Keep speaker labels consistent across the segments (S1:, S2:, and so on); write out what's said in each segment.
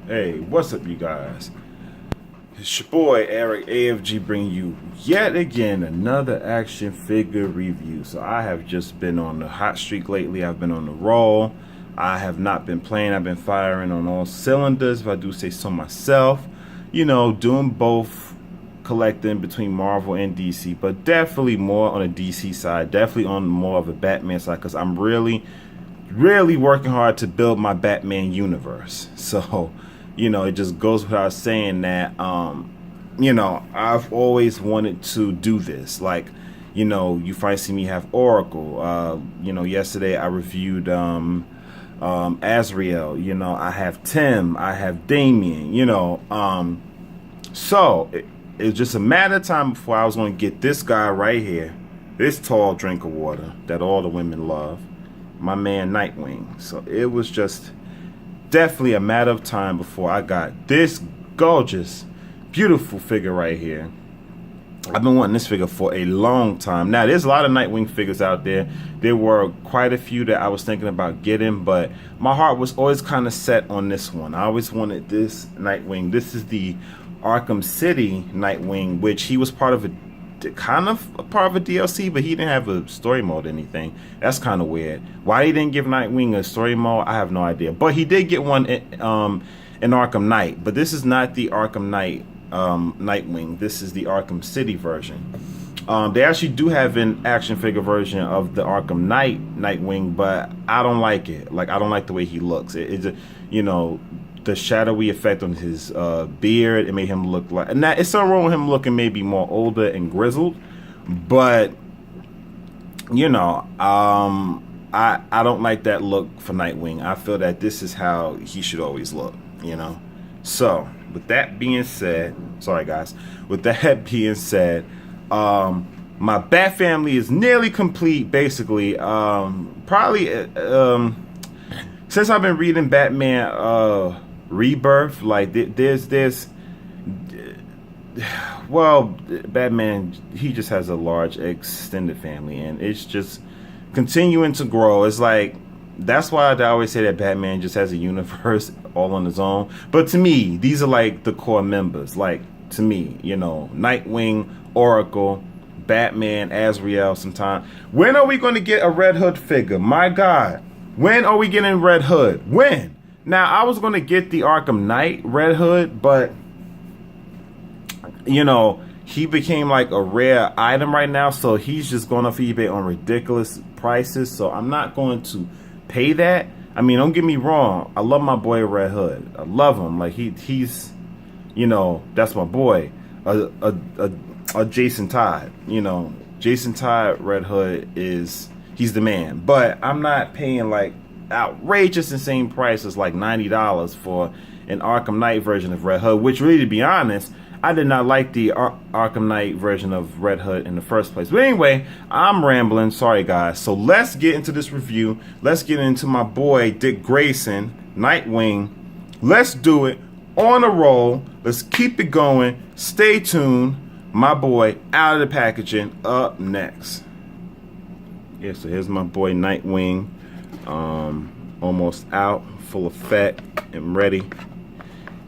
S1: Hey, what's up, you guys? It's your boy Eric AFG bringing you yet again another action figure review. So I have just been on the hot streak lately. I've been on the roll. I have not been playing. I've been firing on all cylinders, if I do say so myself. Doing both, collecting between Marvel and DC, but definitely more on the DC side. Definitely on more of a Batman side because I'm really working hard to build my Batman universe. So, it just goes without saying that, I've always wanted to do this. Like, you finally see me have Oracle. Yesterday I reviewed Azrael. I have Tim. I have Damien. It's just a matter of time before I was going to get this guy right here, this tall drink of water that all the women love, my man Nightwing. So it was just definitely a matter of time before I got this gorgeous, beautiful figure right here. I've been wanting this figure for a long time. Now, there's a lot of Nightwing figures out there. There were quite a few that I was thinking about getting, but my heart was always kind of set on this one. I always wanted this Nightwing. This is the Arkham City Nightwing, which he was part of a DLC, but he didn't have a story mode or anything. That's kind of weird. Why he didn't give Nightwing a story mode, I have no idea. But he did get one in Arkham Knight. But this is not the Arkham Knight Nightwing. This is the Arkham City version. They actually do have an action figure version of the Arkham Knight Nightwing, but I don't like it. Like, I don't like the way he looks. The shadowy effect on his beard, it made him look like, and that it's something wrong with him looking maybe more older and grizzled, but I don't like that look for Nightwing. I feel that this is how he should always look. So with that being said, sorry guys, with that being said, my Bat family is nearly complete. Basically, probably since I've been reading Batman Rebirth, like well, Batman, he just has a large extended family, and it's just continuing to grow. It's like, that's why I always say that Batman just has a universe all on his own. But to me, these are like the core members. Like, to me, Nightwing, Oracle, Batman, Azrael. Sometime. When are we going to get a Red Hood figure? My God, when are we getting Red Hood? When? Now, I was going to get the Arkham Knight Red Hood, but, he became like a rare item right now, so he's just going off eBay on ridiculous prices, so I'm not going to pay that. I mean, don't get me wrong. I love my boy Red Hood. I love him. Like, he's, that's my boy. A Jason Todd. Jason Todd Red Hood he's the man. But I'm not paying like outrageous insane prices like $90 for an Arkham Knight version of Red Hood, which, really, to be honest, I did not like the Arkham Knight version of Red Hood in the first place. But anyway, I'm rambling. Sorry, guys. So let's get into this review. Let's get into my boy Dick Grayson, Nightwing. Let's do it on a roll. Let's keep it going. Stay tuned. My boy out of the packaging up next. Yeah, so here's my boy Nightwing. Almost out, full effect, and ready.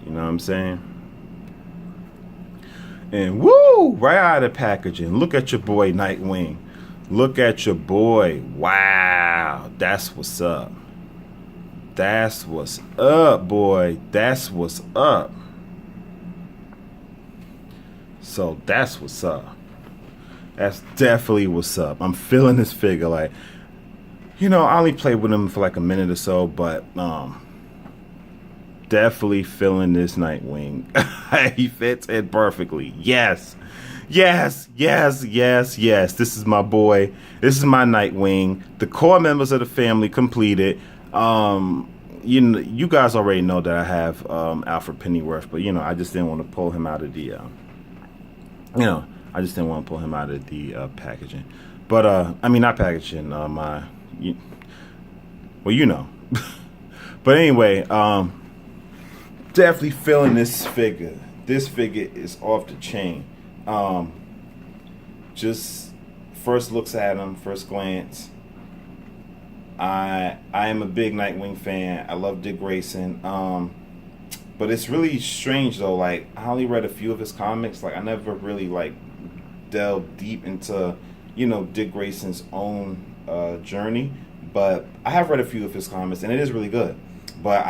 S1: You know what I'm saying? And woo, right out of the packaging. Look at your boy Nightwing. Look at your boy. Wow, that's what's up. That's what's up, boy. That's what's up. So that's what's up. That's definitely what's up. I'm feeling this figure. Like, I only played with him for like a minute or so, but definitely feeling this Nightwing. He fits it perfectly. Yes. Yes. This is my boy. This is my Nightwing. The core members of the family completed. You guys already know that I have Alfred Pennyworth, but I just didn't want to pull him out of the I just didn't want to pull him out of the packaging. But I mean, not packaging, But anyway, definitely feeling this figure. This figure is off the chain. Just first looks at him, first glance. I am a big Nightwing fan. I love Dick Grayson. But it's really strange though. Like I only read a few of his comics. Like I never really like delved deep into, Dick Grayson's own journey. But I have read a few of his comics, and it is really good. But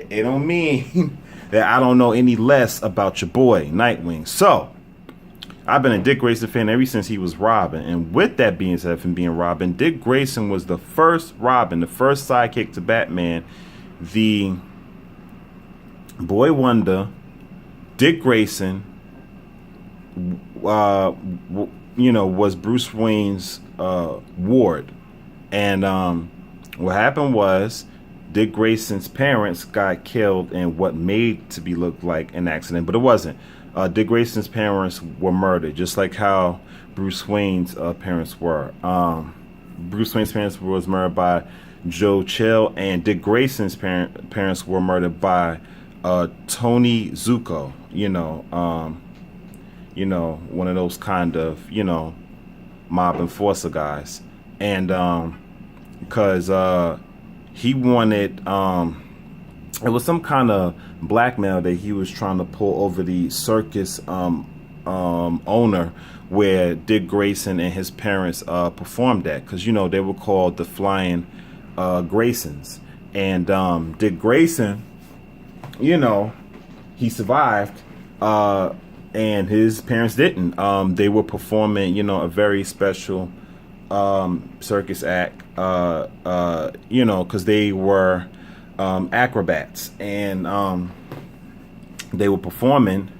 S1: it don't mean that I don't know any less about your boy Nightwing. So I've been a Dick Grayson fan ever since he was Robin. And with that being said, from being Robin, Dick Grayson was the first Robin, the first sidekick to Batman. The Boy Wonder, Dick Grayson, was Bruce Wayne's ward. And what happened was Dick Grayson's parents got killed in what made to be look like an accident, but it wasn't. Dick Grayson's parents were murdered, just like how Bruce Wayne's parents were. Bruce Wayne's parents was murdered by Joe Chill, and Dick Grayson's parents were murdered by Tony Zuko. One of those kind of mob enforcer guys, and because he wanted it was some kind of blackmail that he was trying to pull over the circus owner where Dick Grayson and his parents performed at, because they were called the Flying Graysons. And Dick Grayson, he survived, and his parents didn't. They were performing a very special circus act, because they were acrobats, and they were performing,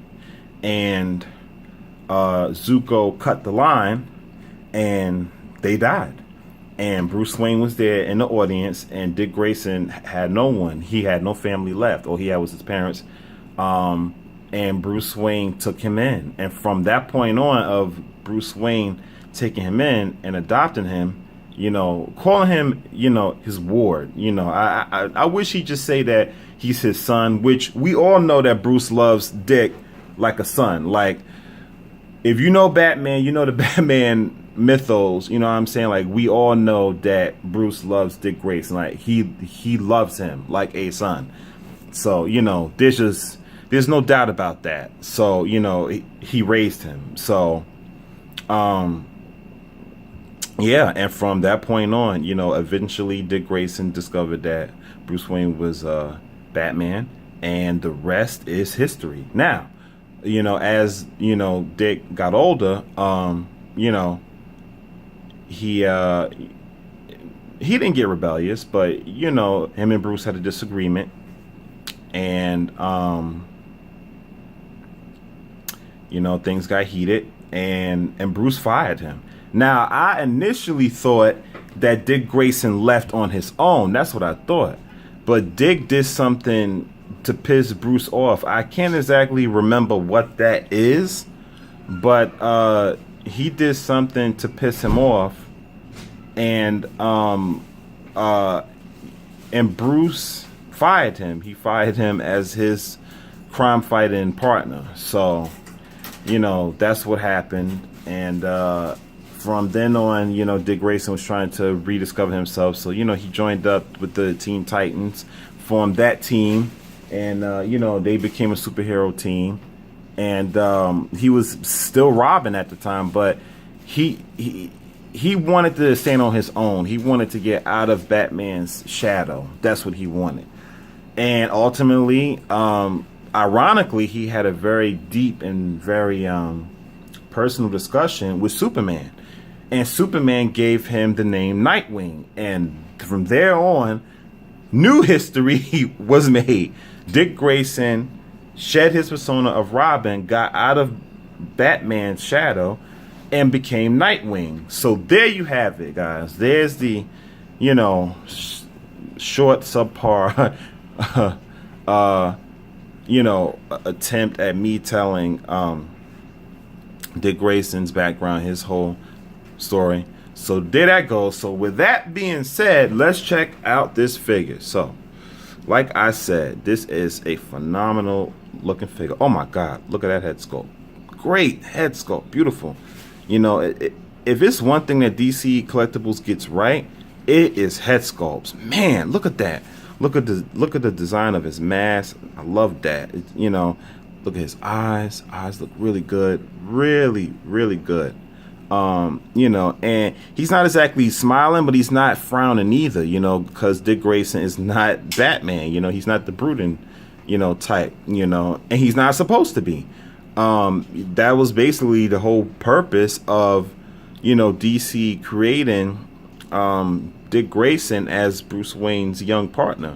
S1: and Zuko cut the line, and they died. And Bruce Wayne was there in the audience, and Dick Grayson had no one. He had no family left. All he had was his parents. And Bruce Wayne took him in. And from that point on of Bruce Wayne taking him in and adopting him, calling him, his ward. I wish he'd just say that he's his son, which we all know that Bruce loves Dick like a son. Like, if you know Batman, you know the Batman mythos, what I'm saying? Like, we all know that Bruce loves Dick Grayson. Like, he loves him like a son. So, there's no doubt about that. So, he raised him. So, yeah, and from that point on, eventually Dick Grayson discovered that Bruce Wayne was Batman, and the rest is history. Now, as Dick got older, he didn't get rebellious, but him and Bruce had a disagreement, and things got heated, and Bruce fired him. Now, I initially thought that Dick Grayson left on his own. That's what I thought. But Dick did something to piss Bruce off. I can't exactly remember what that is, but he did something to piss him off, and Bruce fired him. He fired him as his crime fighting partner. So, that's what happened. And from then on, Dick Grayson was trying to rediscover himself. So, he joined up with the Teen Titans, formed that team, and, they became a superhero team. And he was still Robin at the time, but he wanted to stand on his own. He wanted to get out of Batman's shadow. That's what he wanted. And ultimately, ironically, he had a very deep and very personal discussion with Superman. And Superman gave him the name Nightwing. And from there on, new history was made. Dick Grayson shed his persona of Robin, got out of Batman's shadow, and became Nightwing. So there you have it, guys. There's the, short, subpar, attempt at me telling Dick Grayson's background, his whole story. So there that goes. So with that being said, let's check out this figure. So, like I said, this is a phenomenal looking figure. Oh my God, look at that head sculpt. Great head sculpt, beautiful. If it's one thing that DC Collectibles gets right, it is head sculpts. Man, look at that. look at the design of his mask. I love that. You know, look at his eyes. Eyes look really good, really good. You know, and he's not exactly smiling, but he's not frowning either. You know, because Dick Grayson is not Batman. You know, he's not the brooding, you know, type. You know, and he's not supposed to be. That was basically the whole purpose of, you know, DC creating Dick Grayson as Bruce Wayne's young partner,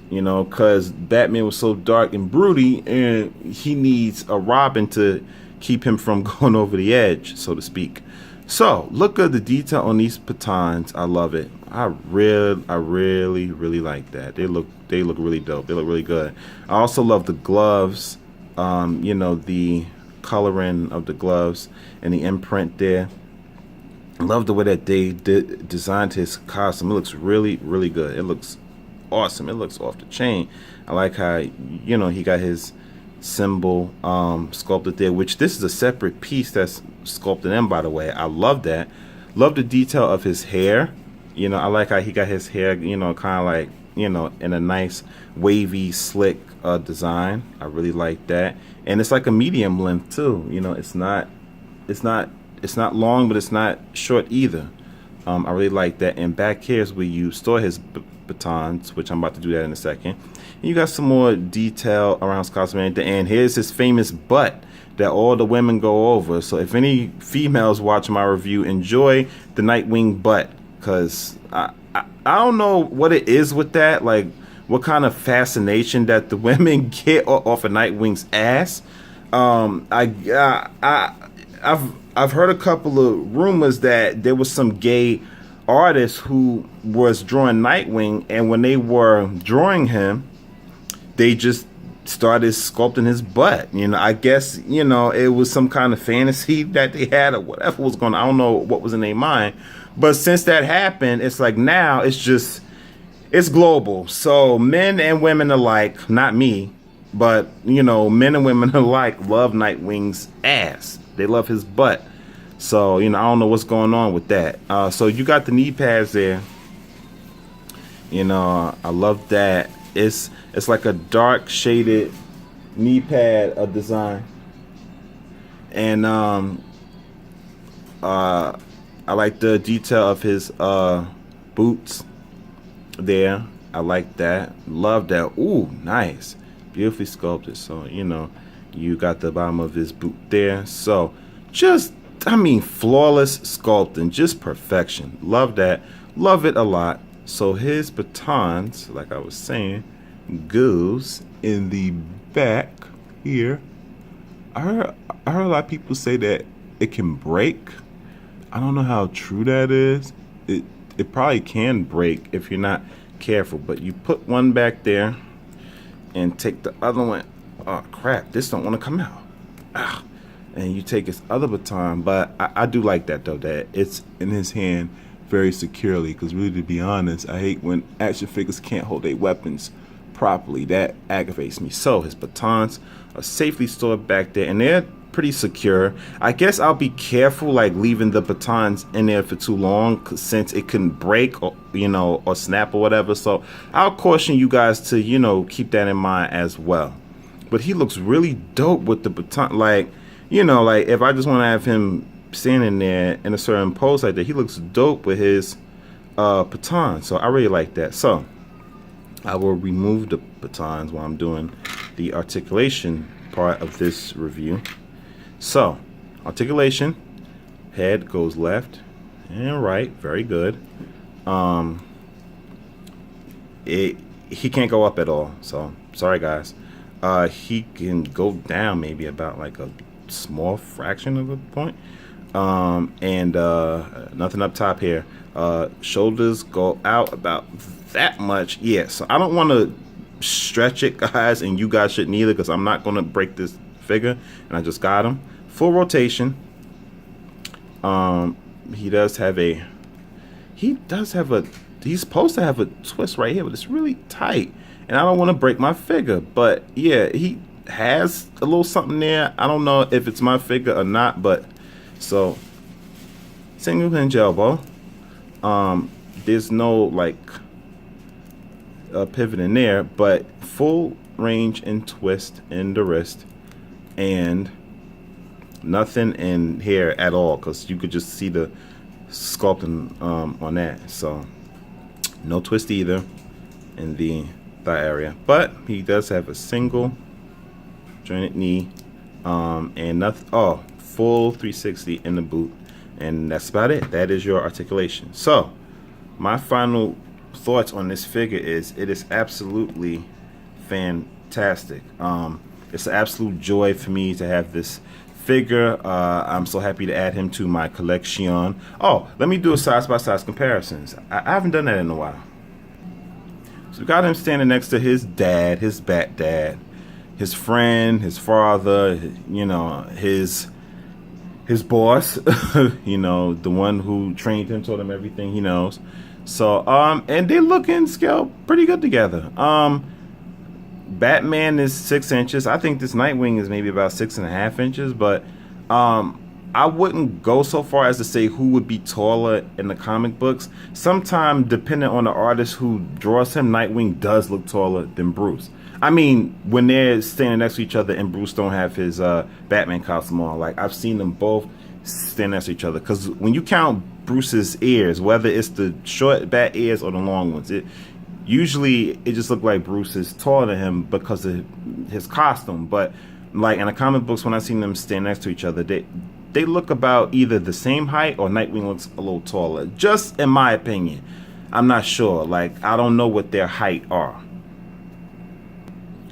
S1: you know, because Batman was so dark and broody, and he needs a Robin to keep him from going over the edge, so to speak. So look at the detail on these batons. I love it. I really like that. They look really dope. They look really good. I also love the gloves. You know, the coloring of the gloves and the imprint there. I love the way that they designed his costume. It looks really good. It looks awesome. It looks off the chain. I like how, you know, he got his symbol sculpted there, which this is a separate piece that's sculpted in, by the way. I love that. Love the detail of his hair. You know, I like how he got his hair, you know, kind of like, you know, in a nice wavy slick design. I really like that. And it's like a medium length too. You know, it's not long, but it's not short either. I really like that. And back here is where you store his batons, which I'm about to do that in a second. And you got some more detail around Scott's man. And here's his famous butt that all the women go over. So if any females watch my review, enjoy the Nightwing butt, because I don't know what it is with that, like what kind of fascination that the women get off of Nightwing's ass. I've heard a couple of rumors that there was some gay artist who was drawing Nightwing, and when they were drawing him, they just started sculpting his butt. You know, I guess, you know, it was some kind of fantasy that they had or whatever was going on. I don't know what was in their mind. But since that happened, it's like now it's global. So men and women alike, not me, but, you know, men and women alike love Nightwing's ass. They love his butt. So, you know, I don't know what's going on with that. So you got the knee pads there. You know, I love that. It's like a dark shaded knee pad design. And I like the detail of his boots there. I like that. Love that. Ooh, nice. Beautifully sculpted. So, you know, you got the bottom of his boot there. So just, I mean, flawless sculpting, just perfection. Love that. Love it a lot. So his batons, like I was saying, goes in the back here. I heard a lot of people say that it can break. I don't know how true that is. It probably can break if you're not careful, but you put one back there and take the other one. Oh crap, this don't want to come out. And you take his other baton, but I do like that though, that it's in his hand very securely, because really, to be honest, I hate when action figures can't hold their weapons properly. That aggravates me. So his batons are safely stored back there, and they're pretty secure. I guess I'll be careful, like leaving the batons in there for too long, since it can break or, you know, or snap or whatever. So I'll caution you guys to, you know, keep that in mind as well. But he looks really dope with the baton. Like, you know, like if I just want to have him standing there in a certain pose like that, he looks dope with his baton. So I really like that. So I will remove the batons while I'm doing the articulation part of this review. So articulation, head goes left and right, very good. He can't go up at all, so sorry guys. He can go down maybe about like a small fraction of a point. And nothing up top here. Shoulders go out about that much. Yeah, so I don't want to stretch it, guys, and you guys shouldn't either, because I'm not going to break this figure, and I just got him. Full rotation. He's supposed to have a twist right here, but it's really tight, and I don't want to break my figure. But yeah, he has a little something there. I don't know if it's my figure or not, but so single hinge elbow. There's no like pivot in there, but full range and twist in the wrist, and nothing in here at all, because you could just see the sculpting on that. So no twist either in the thigh area, but he does have a single jointed knee, and nothing. Oh, full 360 in the boot, and that's about it. That is your articulation. So my final thoughts on this figure is it is absolutely fantastic. It's an absolute joy for me to have this figure. I'm so happy to add him to my collection. Oh, let me do a side-by-side comparisons. I haven't done that in a while. So we got him standing next to his dad, his bat dad, his friend, his father, you know, his boss, you know, the one who trained him, told him everything he knows. So, and they look in scale pretty good together. Batman is 6 inches. I think this Nightwing is maybe about 6.5 inches, but I wouldn't go so far as to say who would be taller in the comic books. Sometimes, depending on the artist who draws him, Nightwing does look taller than Bruce. I mean, when they're standing next to each other and Bruce don't have his Batman costume on, like I've seen them both stand next to each other. Because when you count Bruce's ears, whether it's the short bat ears or the long ones, it just looked like Bruce is taller than him because of his costume. But like in the comic books, when I seen them stand next to each other, they look about either the same height or Nightwing looks a little taller. Just in my opinion, I'm not sure. Like I don't know what their height are.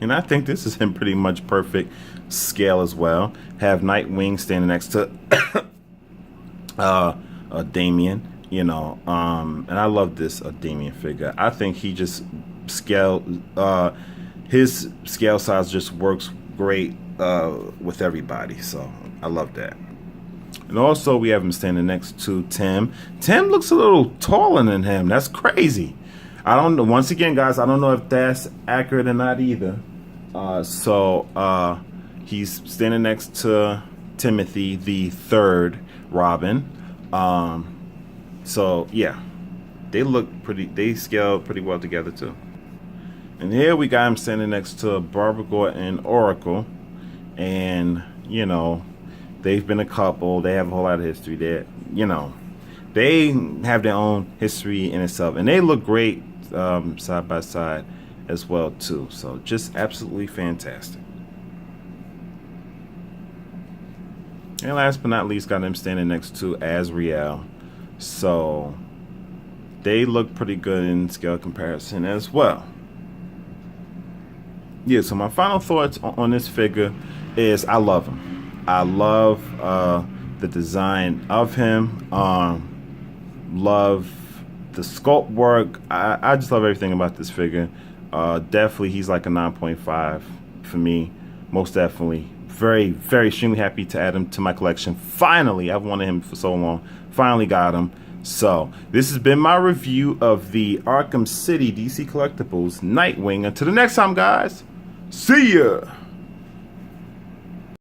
S1: And I think this is in pretty much perfect scale as well. Have Nightwing standing next to Damian, you know, and I love this Damian figure. I think he just his scale size just works great with everybody. So I love that. And also we have him standing next to Tim. Tim looks a little taller than him. That's crazy. I don't know. Once again, guys, I don't know if that's accurate or not either. So he's standing next to Timothy, the third Robin. So yeah, they scale pretty well together too. And here we got him standing next to Barbara Gordon and Oracle, and you know, they've been a couple. They have a whole lot of history there. You know, they have their own history in itself, and they look great side by side as well too. So just absolutely fantastic. And last but not least, got him standing next to Azrael. So they look pretty good in scale comparison as well. Yeah, so my final thoughts on this figure is I love him. I love the design of him. Love the sculpt work. I just love everything about this figure. Definitely he's like a 9.5 for me, most definitely. Very, very extremely happy to add him to my collection. Finally, I've wanted him for so long. Finally got him. So this has been my review of the Arkham City DC Collectibles Nightwing. Until the next time, guys, see ya.